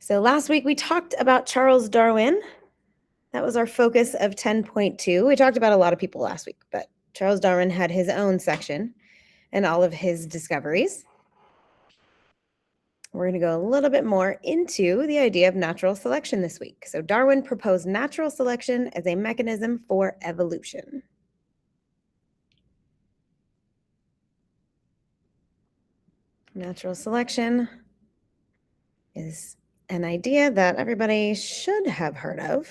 So last week we talked about Charles Darwin. That was our focus of 10.2. We talked about a lot of people last week, but Charles Darwin had his own section and all of his discoveries. We're going to go a little bit more into the idea of natural selection this week. So Darwin proposed natural selection as a mechanism for evolution. Natural selection is an idea that everybody should have heard of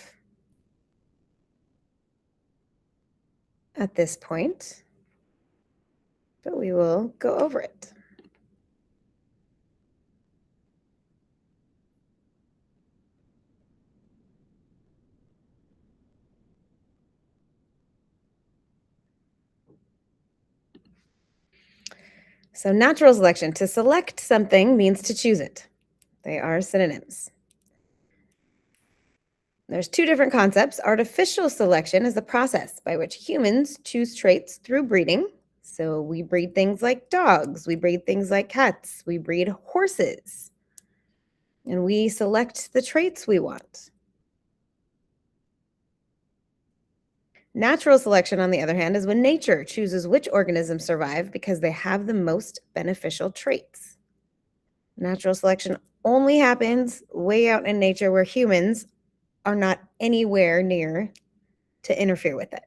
at this point, but we will go over it. So natural selection, to select something means to choose it. They are synonyms. There's two different concepts. Artificial selection is the process by which humans choose traits through breeding. So we breed things like dogs, we breed things like cats, we breed horses, and we select the traits we want. Natural selection, on the other hand, is when nature chooses which organisms survive because they have the most beneficial traits. Natural selection only happens way out in nature where humans are not anywhere near to interfere with it.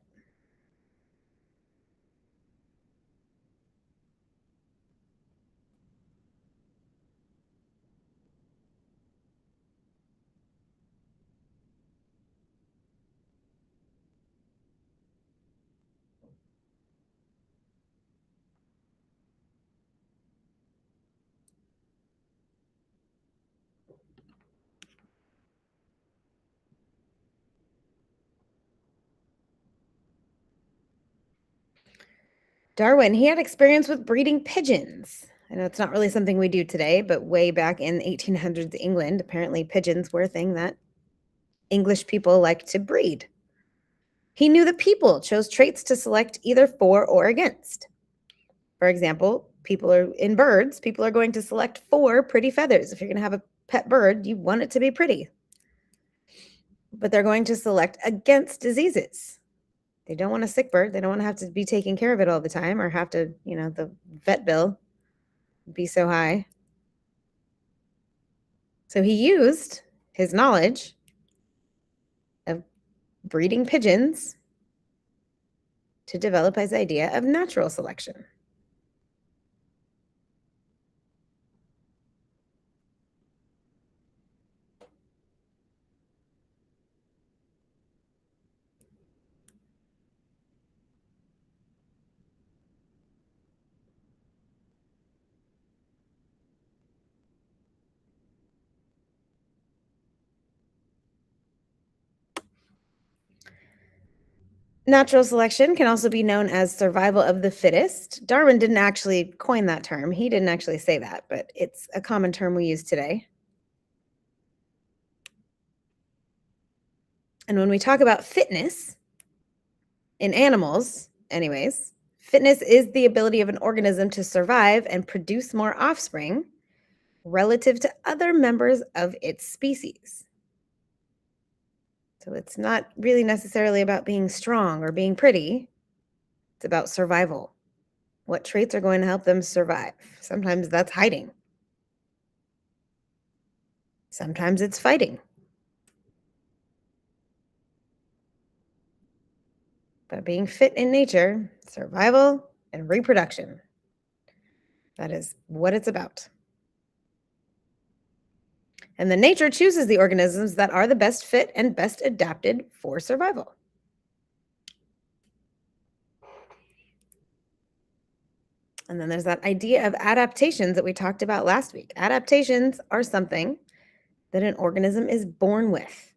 Darwin, he had experience with breeding pigeons. I know it's not really something we do today, but way back in 1800s England, apparently pigeons were a thing that English people liked to breed. He knew that people chose traits to select either for or against. For example, people are going to select for pretty feathers. If you're going to have a pet bird, you want it to be pretty. But they're going to select against diseases. They don't want a sick bird. They don't want to have to be taking care of it all the time or have to, the vet bill be so high. So he used his knowledge of breeding pigeons to develop his idea of natural selection. Natural selection can also be known as survival of the fittest. Darwin didn't actually coin that term. He didn't actually say that, but it's a common term we use today. And when we talk about fitness in animals, anyways, fitness is the ability of an organism to survive and produce more offspring relative to other members of its species. So it's not really necessarily about being strong or being pretty. It's about survival. What traits are going to help them survive? Sometimes that's hiding. Sometimes it's fighting. But being fit in nature, survival and reproduction. That is what it's about. And then nature chooses the organisms that are the best fit and best adapted for survival. And then there's that idea of adaptations that we talked about last week. Adaptations are something that an organism is born with.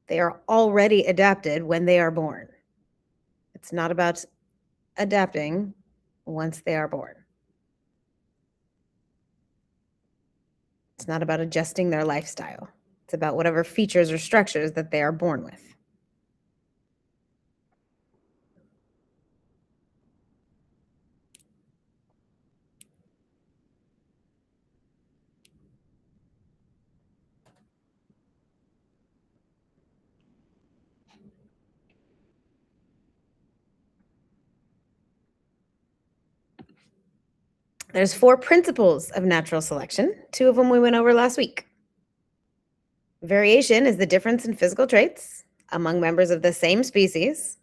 They are already adapted when they are born. It's not about adapting once they are born. It's not about adjusting their lifestyle. It's about whatever features or structures that they are born with. There's 4 principles of natural selection. 2 of them we went over last week. Variation is the difference in physical traits among members of the same species.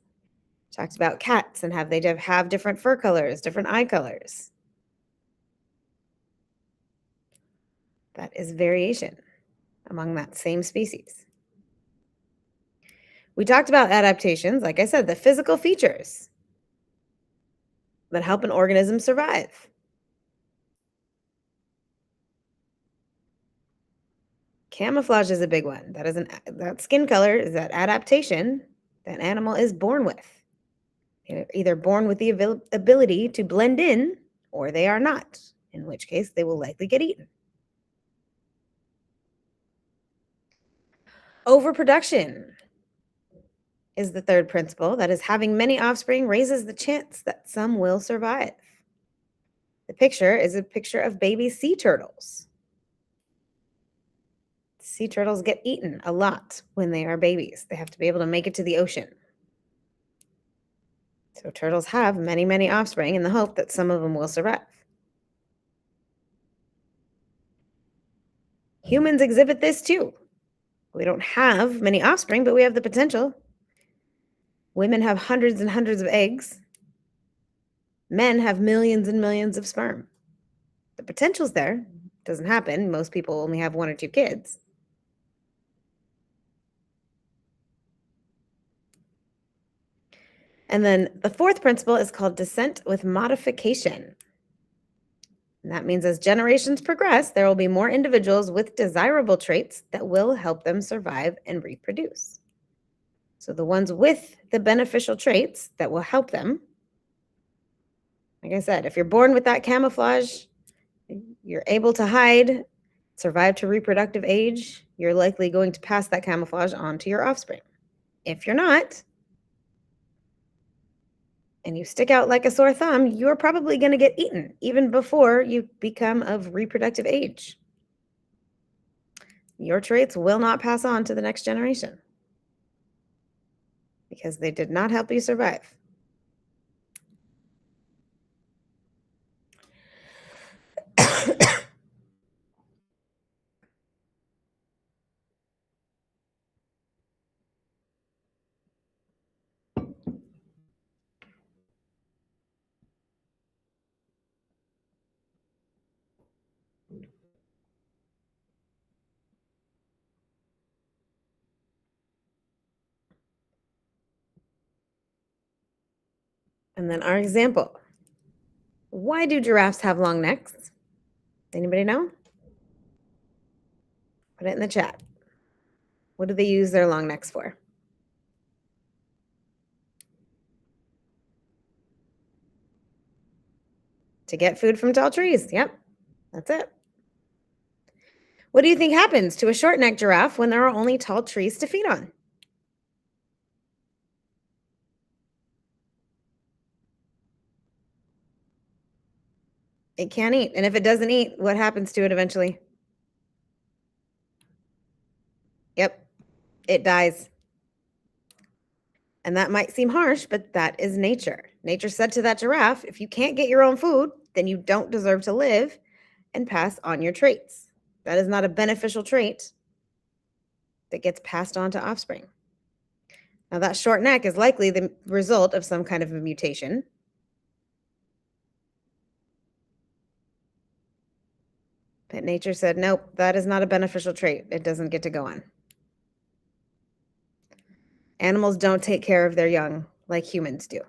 Talked about cats and have they have different fur colors, different eye colors. That is variation among that same species. We talked about adaptations, like I said, the physical features that help an organism survive. Camouflage is a big one. That skin color is that adaptation that animal is born with. They're either born with the ability to blend in or they are not, in which case they will likely get eaten. Overproduction is the third principle. That is, having many offspring raises the chance that some will survive. The picture is a picture of baby sea turtles. Sea turtles get eaten a lot when they are babies. They have to be able to make it to the ocean. So turtles have many, many offspring in the hope that some of them will survive. Humans exhibit this too. We don't have many offspring, but we have the potential. Women have hundreds and hundreds of eggs. Men have millions and millions of sperm. The potential's there. It doesn't happen. Most people only have 1 or 2 kids. And then the 4th principle is called descent with modification. And that means as generations progress, there will be more individuals with desirable traits that will help them survive and reproduce. So the ones with the beneficial traits that will help them, like I said, if you're born with that camouflage, you're able to hide, survive to reproductive age, you're likely going to pass that camouflage on to your offspring. If you're not, and you stick out like a sore thumb, you're probably going to get eaten even before you become of reproductive age. Your traits will not pass on to the next generation because they did not help you survive. And then our example. Why do giraffes have long necks? Anybody know? Put it in the chat. What do they use their long necks for? To get food from tall trees. Yep, that's it. What do you think happens to a short-necked giraffe when there are only tall trees to feed on? It can't eat. And if it doesn't eat, what happens to it eventually? Yep, it dies. And that might seem harsh, but that is nature. Nature said to that giraffe, if you can't get your own food, then you don't deserve to live and pass on your traits. That is not a beneficial trait that gets passed on to offspring. Now, that short neck is likely the result of some kind of a mutation. But nature said, nope, that is not a beneficial trait. It doesn't get to go on. Animals don't take care of their young like humans do.